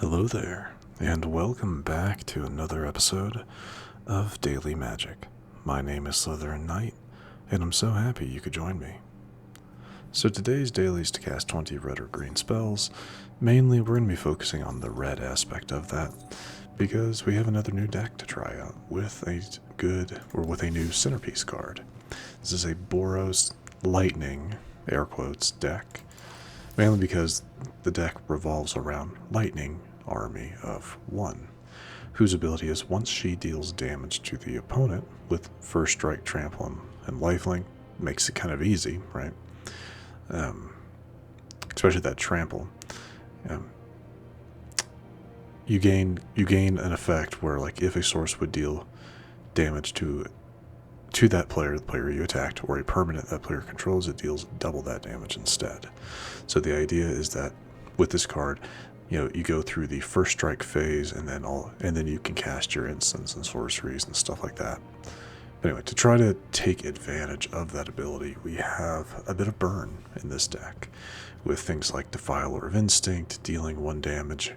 Hello there, and welcome back to another episode of Daily Magic. My name is SlytherinKnight, and I'm so happy you could join me. So today's daily is to cast 20 red or green spells. Mainly, we're going to be focusing on the red aspect of that, because we have another new deck to try out with a new centerpiece card. This is a Boros Lightning, air quotes, deck. Mainly because the deck revolves around Lightning Army of 1, whose ability is once she deals damage to the opponent with First Strike, Trample, and Lifelink, makes it kind of easy, right? Especially that Trample. You gain an effect where, like, if a source would deal damage to that player, the player you attacked, or a permanent that player controls, it deals double that damage instead. So the idea is that with this card, you go through the first strike phase, and then you can cast your instants and sorceries and stuff like that. But anyway, to try to take advantage of that ability, we have a bit of burn in this deck, with things like Defiler of Instinct, dealing 1 damage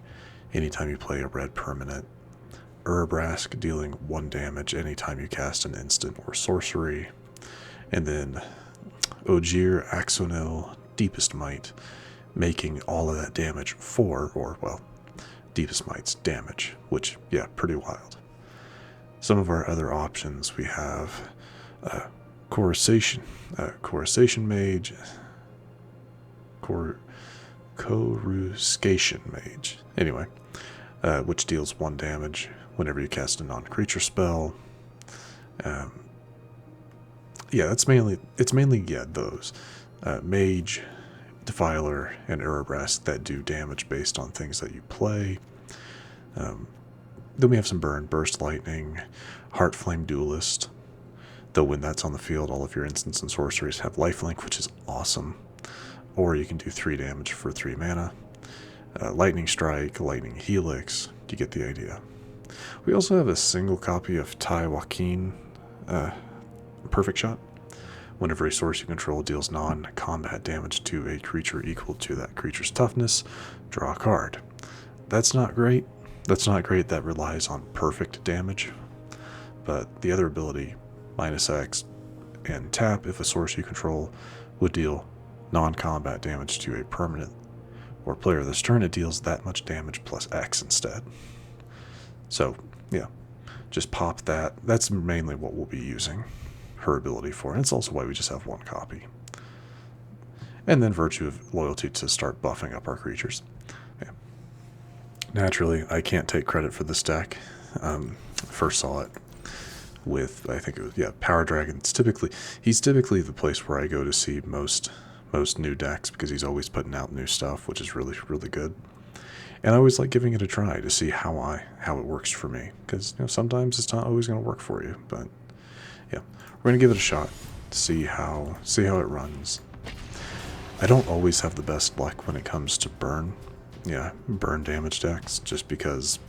anytime you play a red permanent, Urabrask, dealing 1 damage anytime you cast an instant or sorcery, and then Ojer, Axonil, Deepest Might, making all of that damage Deepest Might's damage, which, yeah, pretty wild. Some of our other options, we have Coruscation Mage, Coruscation Mage, anyway, which deals 1 damage whenever you cast a non-creature spell. It's mainly those. Mage, Defiler, and Urabrask that do damage based on things that you play. Then we have some burn, Burst Lightning, Heartflame Duelist, though when that's on the field, all of your instants and sorceries have lifelink, which is awesome. Or you can do 3 damage for 3 mana. Lightning Strike, Lightning Helix, you get the idea. We also have a single copy of Taii Wakeen, Perfect Shot. Whenever a source you control deals non-combat damage to a creature equal to that creature's toughness, draw a card. That's not great. That relies on perfect damage. But the other ability, -X, and tap if a source you control would deal non-combat damage to a permanent or player this turn, it deals that much damage plus X instead. So, yeah, just pop that. That's mainly what we'll be using her ability for, and it's also why we just have 1 copy. And then Virtue of Loyalty to start buffing up our creatures. Yeah. Naturally, I can't take credit for this deck. First saw it with, I think it was, Power Dragon. He's typically the place where I go to see most new decks, because he's always putting out new stuff, which is really, really good. And I always like giving it a try to see how it works for me, because sometimes it's not always going to work for you, but yeah, we're going to give it a shot, see how it runs. I don't always have the best luck when it comes to burn damage decks, just because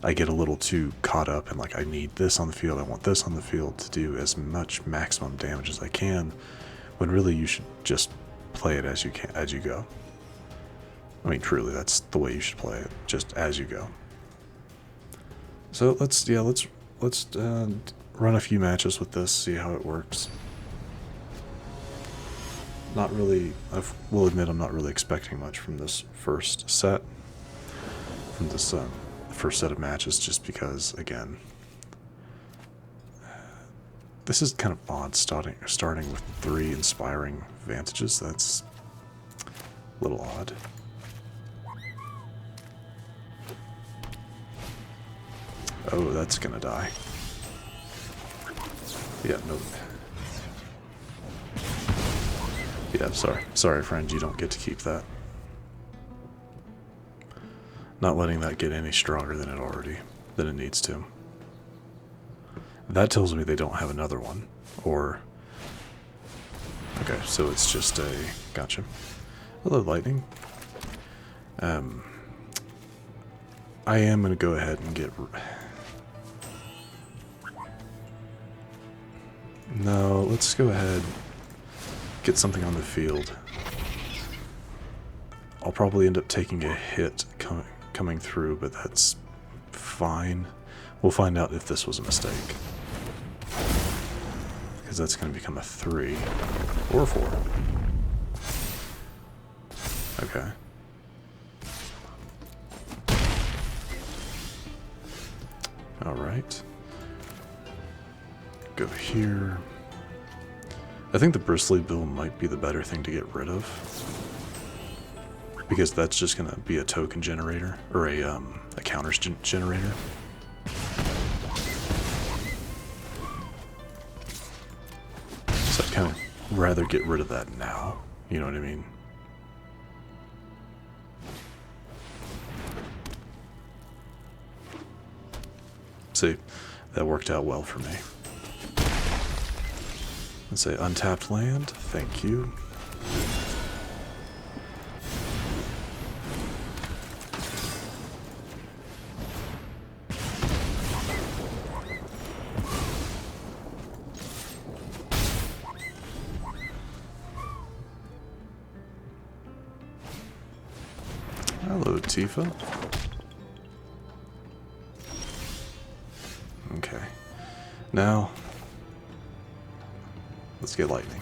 I get a little too caught up in, like, I need this on the field, I want this on the field to do as much maximum damage as I can, when really you should just play it as you go. I mean, truly, that's the way you should play it, just as you go. So let's run a few matches with this, see how it works. Not really, I will admit I'm not really expecting much from this first set, first set of matches, just because, again, this is kind of odd starting with 3 Inspiring Vatages. That's a little odd. Oh, that's gonna die. Yeah, no. Yeah, sorry, friend, you don't get to keep that. Not letting that get any stronger than it needs to. That tells me they don't have another one, or... Okay, so it's just a... Gotcha. Hello, Lightning. I am gonna go ahead and get... No, let's go ahead, get something on the field. I'll probably end up taking a hit coming through, but that's fine. We'll find out if this was a mistake. Because that's going to become a 3 or a 4. Okay. Alright. Go here. I think the Bristly Bill might be the better thing to get rid of. Because that's just going to be a token generator, or a counters generator. So I'd kind of rather get rid of that now, you know what I mean? See, that worked out well for me. Let's say untapped land, thank you. Hello, Tifa. Okay. Now, let's get lightning.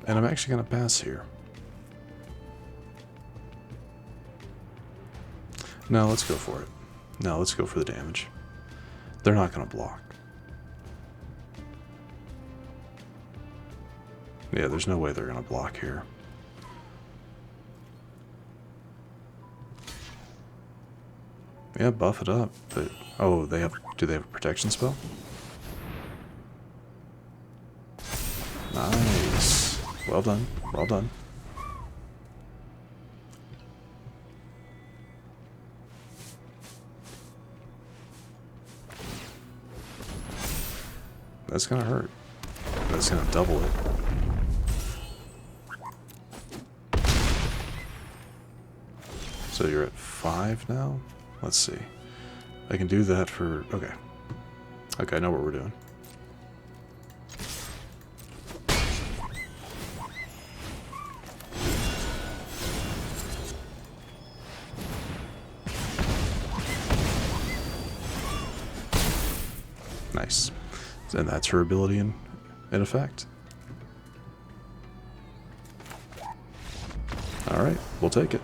And I'm actually going to pass here. No, let's go for it. No, let's go for the damage. They're not going to block. Yeah, there's no way they're going to block here. Yeah, buff it up, but oh, do they have a protection spell? Nice. Well done. Well done. That's gonna hurt. That's gonna double it. So you're at 5 now? Let's see. I can do that for... Okay. Okay, I know what we're doing. Nice. And that's her ability in effect. Alright, we'll take it.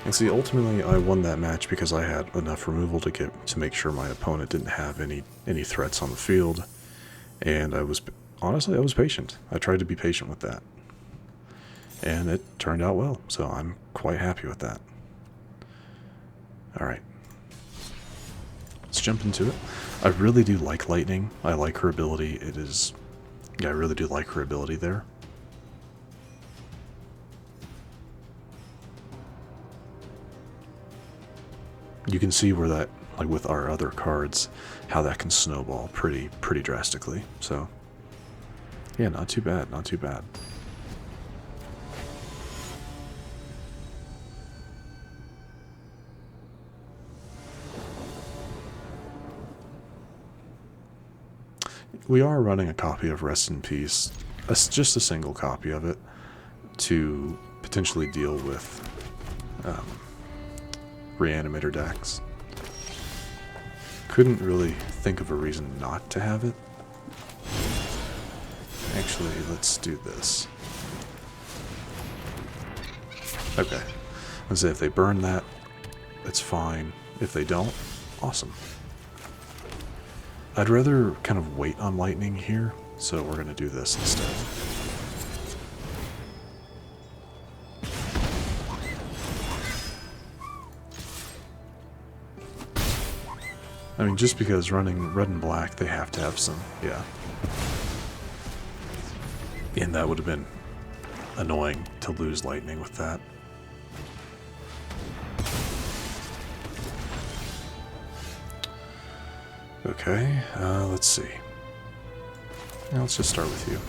And see, ultimately, I won that match because I had enough removal to make sure my opponent didn't have any threats on the field, and honestly, I was patient. I tried to be patient with that, and it turned out well. So I'm quite happy with that. All right, let's jump into it. I really do like Lightning. I like her ability. I really do like her ability there. You can see where that, like with our other cards, how that can snowball pretty drastically. So, yeah, not too bad, not too bad. We are running a copy of Rest in Peace, just a single copy of it, to potentially deal with Reanimator decks. Couldn't really think of a reason not to have it. Actually, let's do this. Okay. Let's say if they burn that, it's fine. If they don't, awesome. I'd rather kind of wait on Lightning here, so we're going to do this instead. I mean, just because running red and black, they have to have some, yeah. And that would have been annoying to lose Lightning with that. Okay, let's see. Yeah, let's just start with you.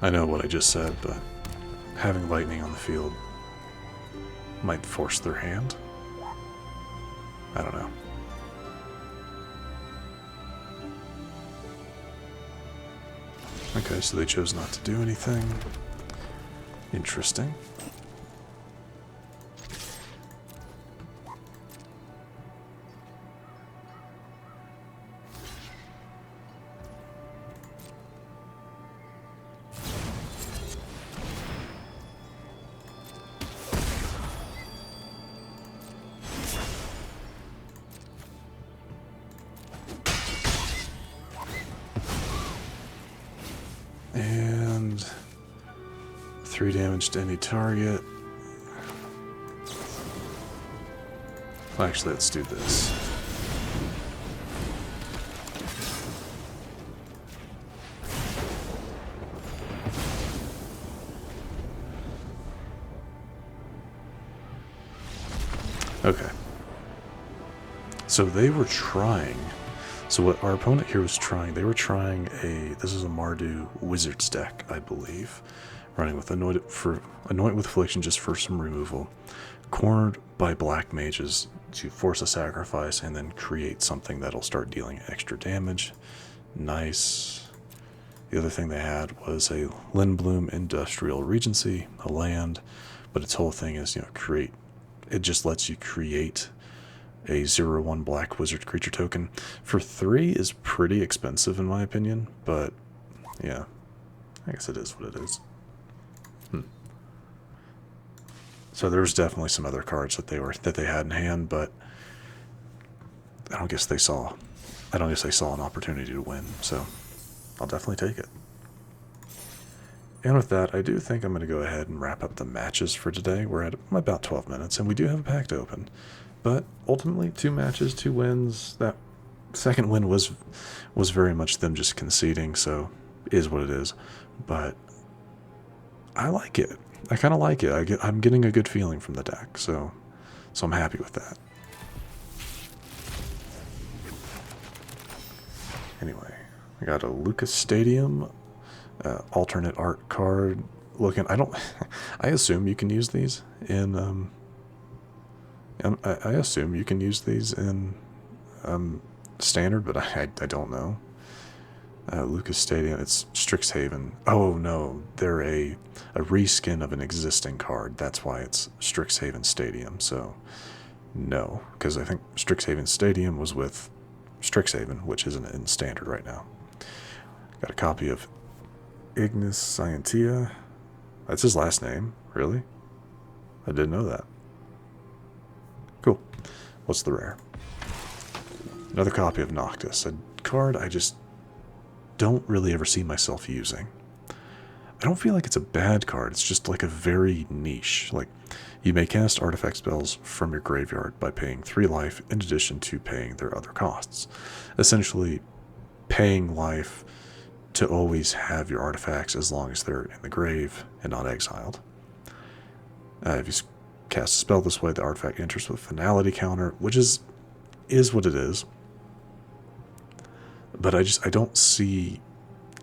I know what I just said, but having Lightning on the field might force their hand. I don't know. Okay, so they chose not to do anything. Interesting. And 3 damage to any target. Well, actually, let's do this. Okay. So they were trying. So what our opponent here was trying, they were trying this is a Mardu Wizards deck, I believe. Running with Anoint with Affliction just for some removal. Cornered by black mages to force a sacrifice and then create something that'll start dealing extra damage. Nice. The other thing they had was a Lindblum Industrial Regency, a land, but its whole thing is, it just lets you create a 0/1 black wizard creature token. For 3 is pretty expensive in my opinion, but yeah, I guess it is what it is. So there's definitely some other cards that they had in hand, but I don't guess they saw an opportunity to win, so I'll definitely take it. And with that, I do think I'm going to go ahead and wrap up the matches for today. We're at about 12 minutes, and we do have a pact open. But ultimately, 2 matches, 2 wins. That second win was very much them just conceding, so it is what it is. But I like it. I kind of like it. I'm getting a good feeling from the deck, so I'm happy with that. Anyway, I got a Lucas Stadium alternate art card looking. I assume you can use these in I assume you can use these in standard, but I don't know. Lucas Stadium, it's Strixhaven. Oh no, they're a reskin of an existing card. That's why it's Strixhaven Stadium. So no, because I think Strixhaven Stadium was with Strixhaven, which isn't in standard right now. Got a copy of Ignis Scientia. That's his last name, really? I didn't know that. Cool. What's the rare? Another copy of Noctis, a card I just don't really ever see myself using. I don't feel like it's a bad card, it's just like a very niche. Like, you may cast artifact spells from your graveyard by paying 3 life in addition to paying their other costs. Essentially, paying life to always have your artifacts as long as they're in the grave and not exiled. If you cast a spell this way, the artifact enters with finality counter, which is what it is. But I don't see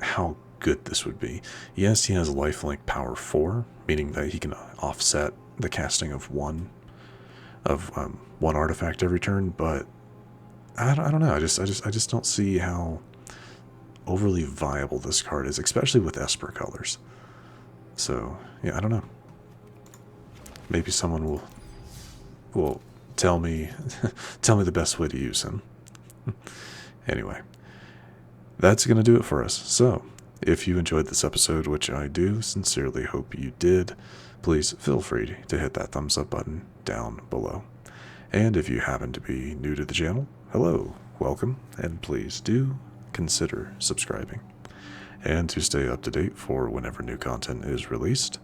how good this would be. Yes, he has lifelink power 4, meaning that he can offset the casting of one artifact every turn, but I don't know. I just don't see how overly viable this card is, especially with Esper colors. So yeah, I don't know. Maybe someone will tell me the best way to use him. Anyway, that's going to do it for us. So, if you enjoyed this episode, which I do sincerely hope you did, please feel free to hit that thumbs up button down below. And if you happen to be new to the channel, hello, welcome, and please do consider subscribing. And to stay up to date for whenever new content is released,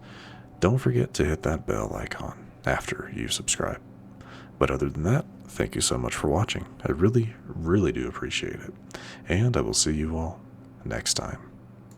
don't forget to hit that bell icon after you subscribe. But other than that, thank you so much for watching. I really, really do appreciate it. And I will see you all next time.